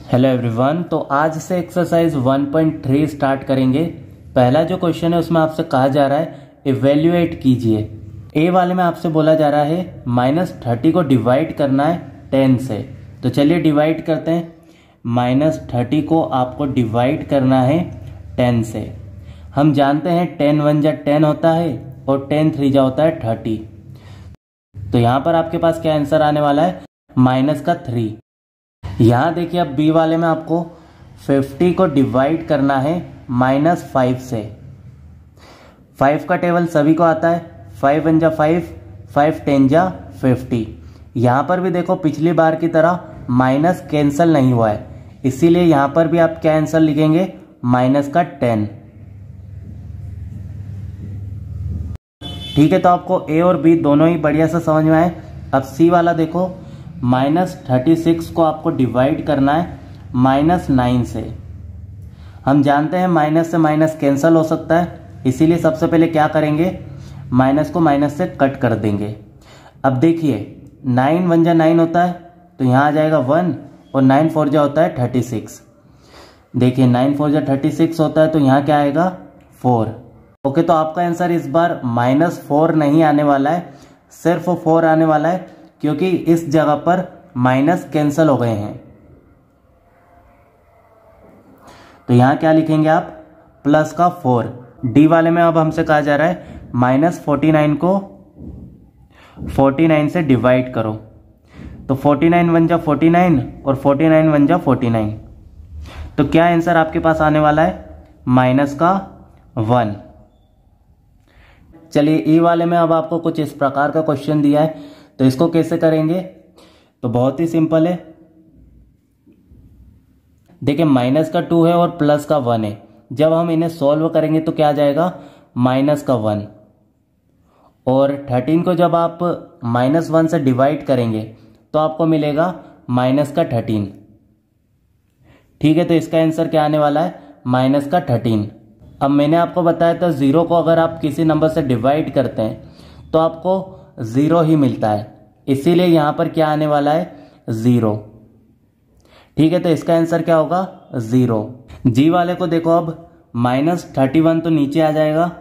Hello everyone. तो आज से एक्सरसाइज 1.3 स्टार्ट करेंगे। पहला जो क्वेश्चन है उसमें आपसे कहा जा रहा है इवेल्युएट कीजिए। ए वाले में आपसे बोला जा रहा है -30 को डिवाइड करना है 10 से। तो चलिए डिवाइड करते हैं। -30 को आपको डिवाइड करना है 10 से। हम जानते हैं 10 1 जा 10 होता है और 10 3 जा होता है 30। तो यहाँ पर आपके पास क्या आंसर आने वाला है, -3। यहाँ देखिए अब बी वाले में आपको 50 को डिवाइड करना है -5 से। 5 का टेबल सभी को आता है, 5 1 जा 5, 5 10 जा 50। यहाँ पर भी देखो पिछली बार की तरह माइनस कैंसिल नहीं हुआ है, इसीलिए यहाँ पर भी आप क्या आंसर लिखेंगे, -10। ठीक है, तो आपको ए और बी दोनों ही बढ़िया से समझ में आए। अब सी वाला देखो, -36 को आपको डिवाइड करना है -9 से। हम जानते हैं माइनस से माइनस कैंसिल हो सकता है, इसीलिए सबसे पहले क्या करेंगे, माइनस को माइनस से कट कर देंगे। अब देखिए 9 1 जा 9 होता है, तो यहाँ आ जाएगा 1 और 9 4 जा होता है 36। देखिए 9 4 जा 36 होता है, तो यहाँ क्या आएगा 4। ओके, तो आपका आंसर इस बार -4 नहीं आने वाला है, सिर्फ 4 आने वाला है, क्योंकि इस जगह पर माइनस कैंसिल हो गए हैं। तो यहां क्या लिखेंगे आप, प्लस का 4। डी वाले में अब हमसे कहा जा रहा है -49 को 49 से डिवाइड करो। तो 49 1 जा 49 और 49 1 जा 49। तो क्या आंसर आपके पास आने वाला है, -1। चलिए ई वाले में अब आपको कुछ इस प्रकार का क्वेश्चन दिया है, तो इसको कैसे करेंगे, तो बहुत ही सिंपल है। देखिए माइनस का 2 है और प्लस का 1 है। जब हम इन्हें सॉल्व करेंगे तो क्या आ जाएगा, -1। और 13 को जब आप -1 से डिवाइड करेंगे तो आपको मिलेगा -13। ठीक है, तो इसका आंसर क्या आने वाला है, -13। अब मैंने आपको बताया था 0 को अगर आप किसी नंबर से डिवाइड करते हैं तो आपको 0 ही मिलता है, इसीलिए यहां पर क्या आने वाला है, 0। ठीक है, तो इसका आंसर क्या होगा, 0। जी वाले को देखो, अब -31 तो नीचे आ जाएगा,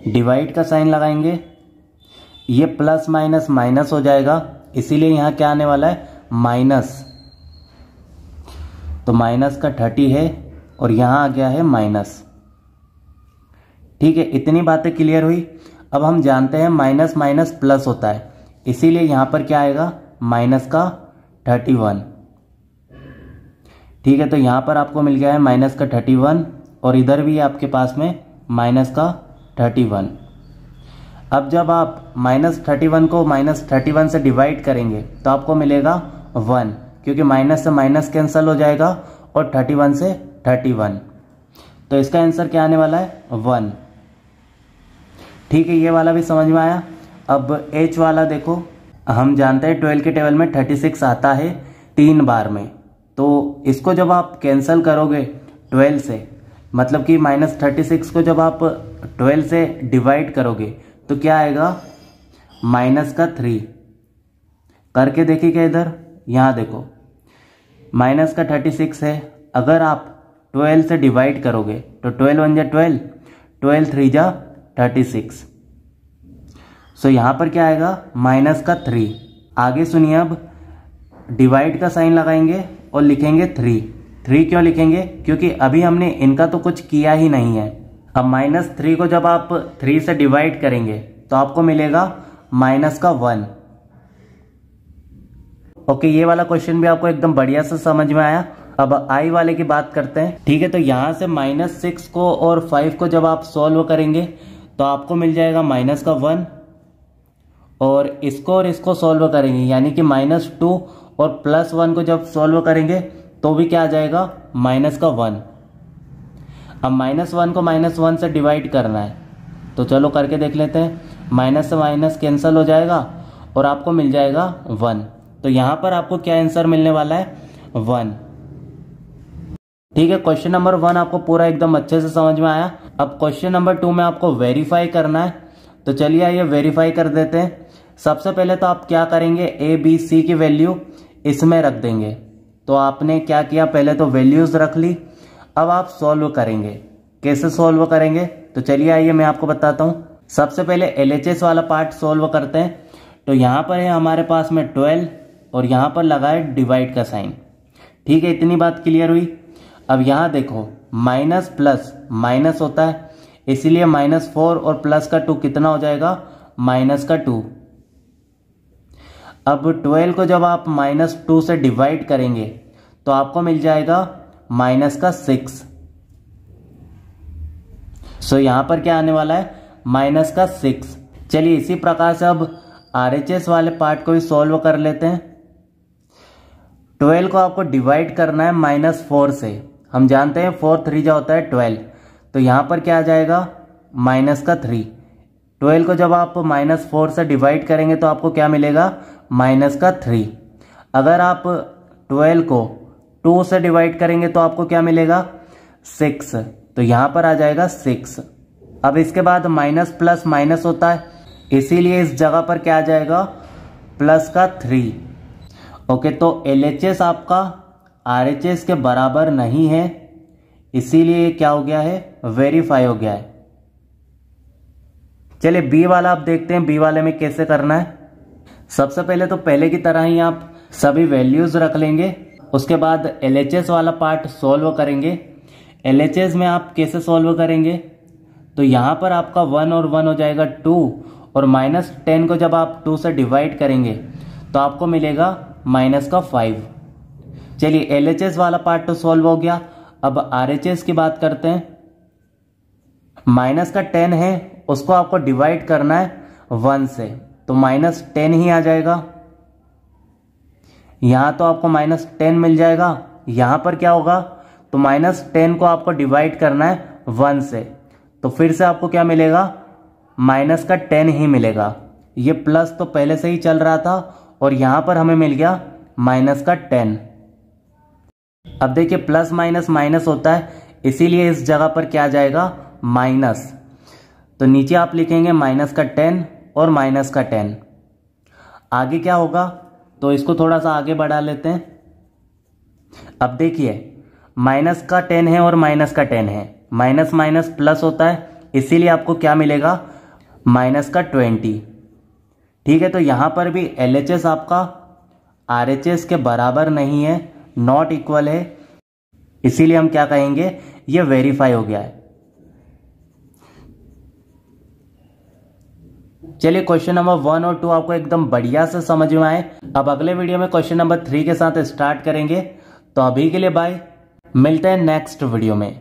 डिवाइड का साइन लगाएंगे, ये प्लस माइनस माइनस हो जाएगा, इसीलिए यहां क्या आने वाला है, माइनस। तो माइनस का 30 है और यहां आ गया है माइनस। ठीक है, इतनी बातें क्लियर हुई। अब हम जानते हैं माइनस माइनस प्लस होता है, इसीलिए यहां पर क्या आएगा, माइनस का 31। ठीक है, तो यहां पर आपको मिल गया है माइनस का 31 और इधर भी आपके पास में माइनस का 31। अब जब आप -31 को -31 से डिवाइड करेंगे तो आपको मिलेगा 1, क्योंकि माइनस से माइनस कैंसिल हो जाएगा और 31 से 31। तो इसका आंसर क्या आने वाला है, 1। ठीक है, ये वाला भी समझ में आया। अब एच वाला देखो, हम जानते हैं 12 के टेबल में 36 आता है 3 बार में। तो इसको जब आप कैंसिल करोगे 12 से, मतलब कि -36 को जब आप 12 से डिवाइड करोगे तो क्या आएगा, -3। करके देखिएगा इधर, यहाँ देखो -36 है, अगर आप 12 से डिवाइड करोगे तो 12 1 जा 12, 12 3 जा 36। सो यहां पर क्या आएगा, -3। आगे सुनिए, अब डिवाइड का साइन लगाएंगे और लिखेंगे 3। 3 क्यों लिखेंगे, क्योंकि अभी हमने इनका तो कुछ किया ही नहीं है। अब -3 को जब आप 3 से डिवाइड करेंगे तो आपको मिलेगा -1। ओके, ये वाला क्वेश्चन भी आपको एकदम बढ़िया से समझ में आया। अब आई वाले की बात करते हैं। ठीक है, तो यहां से -6 को और 5 को जब आप सॉल्व करेंगे तो आपको मिल जाएगा -1, और इसको सॉल्व करेंगे यानी कि -2 और +1 को जब सॉल्व करेंगे तो भी क्या आ जाएगा, -1। अब -1 को -1 से डिवाइड करना है, तो चलो करके देख लेते हैं। माइनस से माइनस कैंसिल हो जाएगा और आपको मिल जाएगा 1। तो यहां पर आपको क्या आंसर मिलने वाला है, 1। ठीक है, क्वेश्चन नंबर 1 आपको पूरा एकदम अच्छे से समझ में आया। अब क्वेश्चन नंबर 2 में आपको वेरीफाई करना है, तो चलिए आइए वेरीफाई कर देते हैं। सबसे पहले तो आप क्या करेंगे, A B C की वैल्यू इसमें रख देंगे। तो आपने क्या किया, पहले तो वैल्यूज रख ली। अब आप सॉल्व करेंगे। कैसे सॉल्व करेंगे, तो चलिए आइए मैं आपको बताता हूं। सबसे पहले LHS वाला पार्ट सॉल्व करते हैं। तो यहां पर है हमारे पास में 12 और यहां पर लगा है डिवाइड का साइन। ठीक है, इतनी बात क्लियर हुई। अब यहां देखो माइनस प्लस माइनस होता है, इसीलिए -4 और प्लस का 2 कितना हो जाएगा, -2। अब 12 को जब आप -2 से डिवाइड करेंगे तो आपको मिल जाएगा -6। सो यहां पर क्या आने वाला है, -6। चलिए इसी प्रकार से अब RHS वाले पार्ट को भी सॉल्व कर लेते हैं। 12 को आपको डिवाइड करना है -4 से। हम जानते हैं 4 3 जा होता है 12, तो यहां पर क्या आ जाएगा, -3। 12 को जब आप -4 से डिवाइड करेंगे तो आपको क्या मिलेगा, -3। अगर आप 12 को 2 से डिवाइड करेंगे तो आपको क्या मिलेगा, 6। तो यहां पर आ जाएगा 6। अब इसके बाद माइनस प्लस माइनस होता है, इसीलिए इस जगह पर क्या आ जाएगा, +3। ओके, तो LHS आपका RHS के बराबर नहीं है, इसीलिए क्या हो गया है, वेरीफाई हो गया है। चलिए बी वाला आप देखते हैं, बी वाले में कैसे करना है। सबसे पहले तो पहले की तरह ही आप सभी वैल्यूज रख लेंगे, उसके बाद LHS वाला पार्ट सॉल्व करेंगे। LHS में आप कैसे सॉल्व करेंगे, तो यहां पर आपका 1 और 1 हो जाएगा 2, और -10 को जब आप 2 से डिवाइड करेंगे तो आपको मिलेगा -5। चलिए LHS वाला पार्ट तो सॉल्व हो गया। अब RHS की बात करते हैं। -10 है, उसको आपको डिवाइड करना है 1 से, तो -10 ही आ जाएगा। यहां तो आपको -10 मिल जाएगा, यहां पर क्या होगा, तो -10 को आपको डिवाइड करना है 1 से, तो फिर से आपको क्या मिलेगा, -10 ही मिलेगा। ये प्लस तो पहले से ही चल रहा था और यहां पर हमें मिल गया -10। अब देखिए प्लस माइनस माइनस होता है, इसीलिए इस जगह पर क्या आ जाएगा, माइनस। तो नीचे आप लिखेंगे -10 और -10। आगे क्या होगा, तो इसको थोड़ा सा आगे बढ़ा लेते हैं। अब देखिए -10 है और -10 है, माइनस माइनस प्लस होता है, इसीलिए आपको क्या मिलेगा, -20। ठीक है, तो यहां पर भी LHS आपका RHS के बराबर नहीं है, नॉट इक्वल है, इसीलिए हम क्या कहेंगे, ये वेरीफाई हो गया है। चलिए क्वेश्चन नंबर 1 और 2 आपको एकदम बढ़िया से समझ में आए। अब अगले वीडियो में क्वेश्चन नंबर 3 के साथ स्टार्ट करेंगे। तो अभी के लिए बाय, मिलते हैं नेक्स्ट वीडियो में।